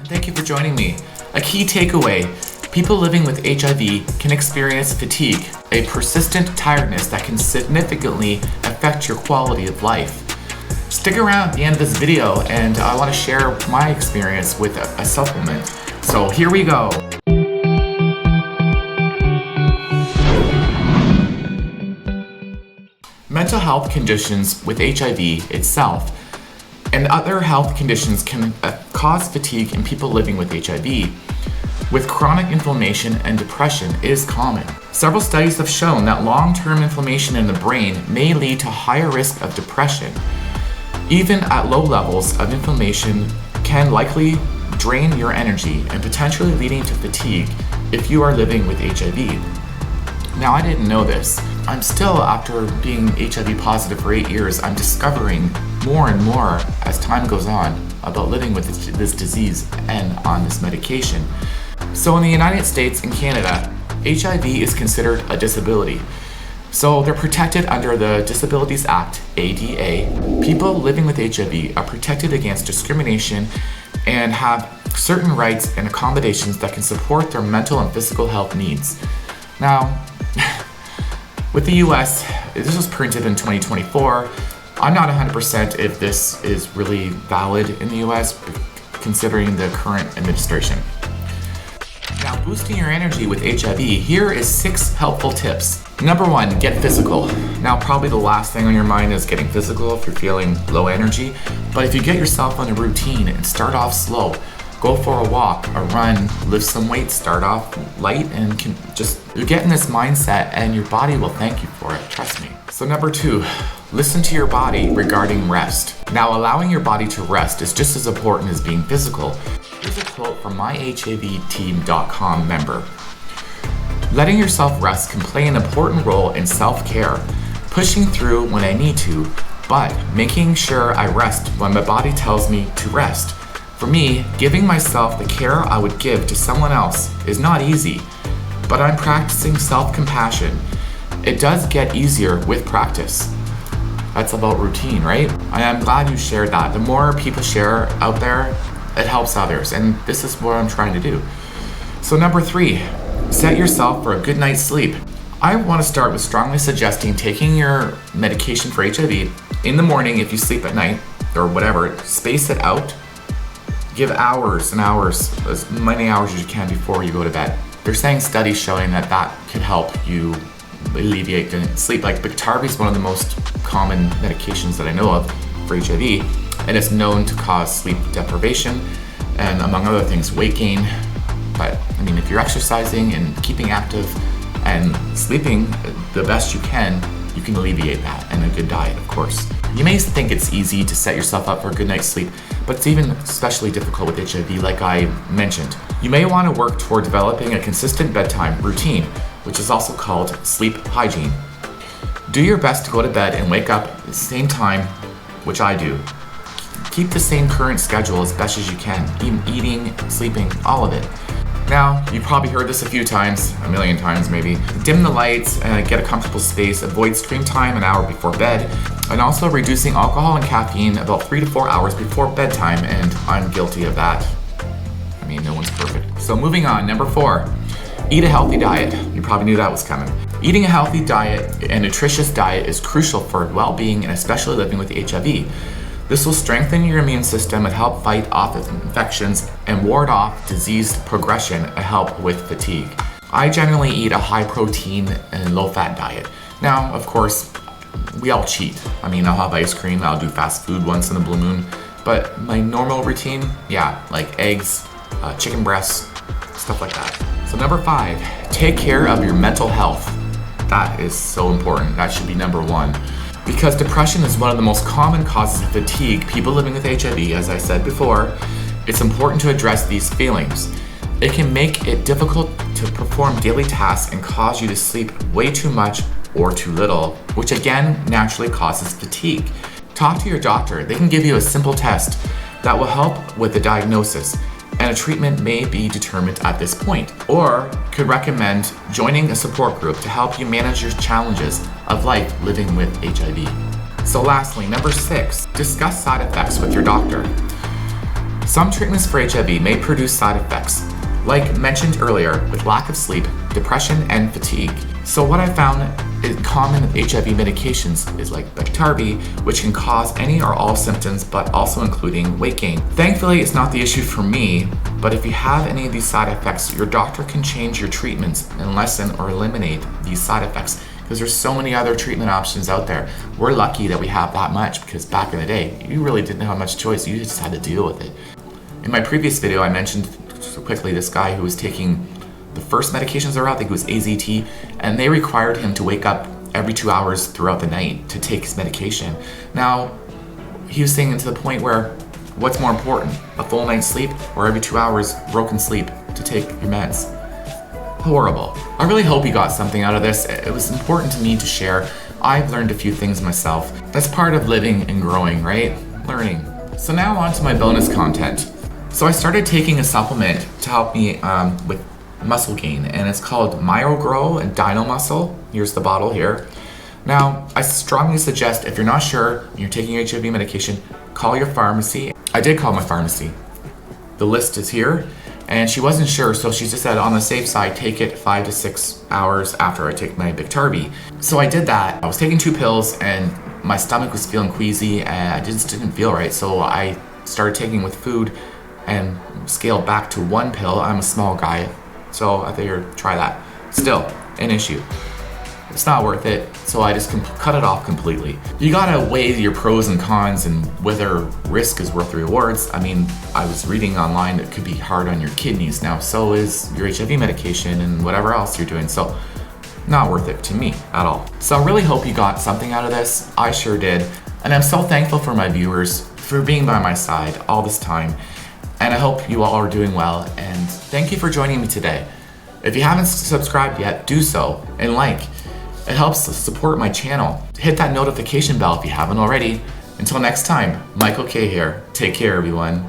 Thank you for joining me. A key takeaway: people living with HIV can experience fatigue, a persistent tiredness that can significantly affect your quality of life. Stick around at the end of this video and I want to share my experience with a supplement. So here we go. Mental health conditions with HIV itself and other health conditions can cause fatigue in people living with HIV. With chronic inflammation and depression is common. Several studies have shown that long-term inflammation in the brain may lead to higher risk of depression. Even at low levels of inflammation can likely drain your energy and potentially leading to fatigue if you are living with HIV. Now, I didn't know this. I'm still, after being HIV positive for 8 years, I'm discovering more and more as time goes on about living with this disease and on this medication. So in the United States and Canada, HIV is considered a disability. So they're protected under the Disabilities Act, ADA. People living with HIV are protected against discrimination and have certain rights and accommodations that can support their mental and physical health needs. Now, with the US, this was printed in 2024. I'm not 100% if this is really valid in the US, considering the current administration. Now, boosting your energy with HIV, here is 6 helpful tips. Number 1, get physical. Now, probably the last thing on your mind is getting physical if you're feeling low energy, but if you get yourself on a routine and start off slow, go for a walk, a run, lift some weights, start off light, and you get in this mindset and your body will thank you for it, trust me. So number 2, listen to your body regarding rest. Now, allowing your body to rest is just as important as being physical. Here's a quote from myhivteam.com member. Letting yourself rest can play an important role in self-care, pushing through when I need to, but making sure I rest when my body tells me to rest. For me, giving myself the care I would give to someone else is not easy, but I'm practicing self-compassion. It does get easier with practice. That's about routine, right? I'm glad you shared that. The more people share out there, it helps others, and this is what I'm trying to do. So number 3, set yourself for a good night's sleep. I want to start with strongly suggesting taking your medication for HIV in the morning if you sleep at night, or whatever, space it out. Give hours and hours, as many hours as you can before you go to bed. They're saying studies showing that could help you alleviate the sleep. Like Biktarvy is one of the most common medications that I know of for HIV, and it's known to cause sleep deprivation and, among other things, weight gain. But I mean, if you're exercising and keeping active and sleeping the best you can alleviate that, and a good diet, of course. You may think it's easy to set yourself up for a good night's sleep, but it's even especially difficult with HIV, like I mentioned. You may want to work toward developing a consistent bedtime routine, which is also called sleep hygiene. Do your best to go to bed and wake up at the same time, which I do. Keep the same current schedule as best as you can, eating, sleeping, all of it. Now, you've probably heard this a few times, a million times maybe. Dim the lights, get a comfortable space, avoid screen time an hour before bed, and also reducing alcohol and caffeine about 3 to 4 hours before bedtime, and I'm guilty of that. I mean, no one's perfect. So moving on, number 4, eat a healthy diet. You probably knew that was coming. Eating a healthy diet and nutritious diet is crucial for well-being and especially living with HIV. This will strengthen your immune system and help fight off infections and ward off disease progression and help with fatigue. I generally eat a high protein and low fat diet. Now, of course, we all cheat. I mean, I'll have ice cream, I'll do fast food once in a blue moon, but my normal routine, like eggs, chicken breasts, stuff like that. So number 5, take care of your mental health. That is so important. That should be number 1. Because depression is one of the most common causes of fatigue people living with HIV, as I said before, it's important to address these feelings. It can make it difficult to perform daily tasks and cause you to sleep way too much or too little, which again naturally causes fatigue. Talk to your doctor. They can give you a simple test that will help with the diagnosis, and a treatment may be determined at this point, or could recommend joining a support group to help you manage your challenges of life living with HIV. So lastly, number 6, discuss side effects with your doctor. Some treatments for HIV may produce side effects, like mentioned earlier, with lack of sleep, depression, and fatigue. So what I found is common with HIV medications is like Biktarvy, which can cause any or all symptoms, but also including weight gain. Thankfully, it's not the issue for me, but if you have any of these side effects, your doctor can change your treatments and lessen or eliminate these side effects, because there's so many other treatment options out there. We're lucky that we have that much, because back in the day, you really didn't have much choice. You just had to deal with it. In my previous video, I mentioned quickly this guy who was taking the first medications that were out, I think it was AZT, and they required him to wake up every 2 hours throughout the night to take his medication. Now, he was saying it to the point where, what's more important, a full night's sleep or every 2 hours broken sleep to take your meds? Horrible. I really hope you got something out of this. It was important to me to share. I've learned a few things myself. That's part of living and growing, right? Learning. So now on to my bonus content. So I started taking a supplement to help me with muscle gain, and it's called MyoGrow and Dino Muscle. Here's the bottle here. Now, I strongly suggest if you're not sure and you're taking HIV medication, call your pharmacy. I did call my pharmacy. The list is here, and she wasn't sure, so she just said on the safe side, take it 5 to 6 hours after I take my Biktarvy. So I did that. I was taking 2 pills, and my stomach was feeling queasy, and I just didn't feel right, so I started taking with food and scaled back to 1 pill. I'm a small guy, so I figured try that. Still, an issue. It's not worth it, so I just cut it off completely. You gotta weigh your pros and cons and whether risk is worth the rewards. I mean, I was reading online that it could be hard on your kidneys. Now, so is your HIV medication and whatever else you're doing, so not worth it to me at all. So I really hope you got something out of this. I sure did. And I'm so thankful for my viewers for being by my side all this time. And I hope you all are doing well, and thank you for joining me today. If you haven't subscribed yet, do so and like. It helps support my channel. Hit that notification bell if you haven't already. Until next time, Michael K here. Take care, everyone.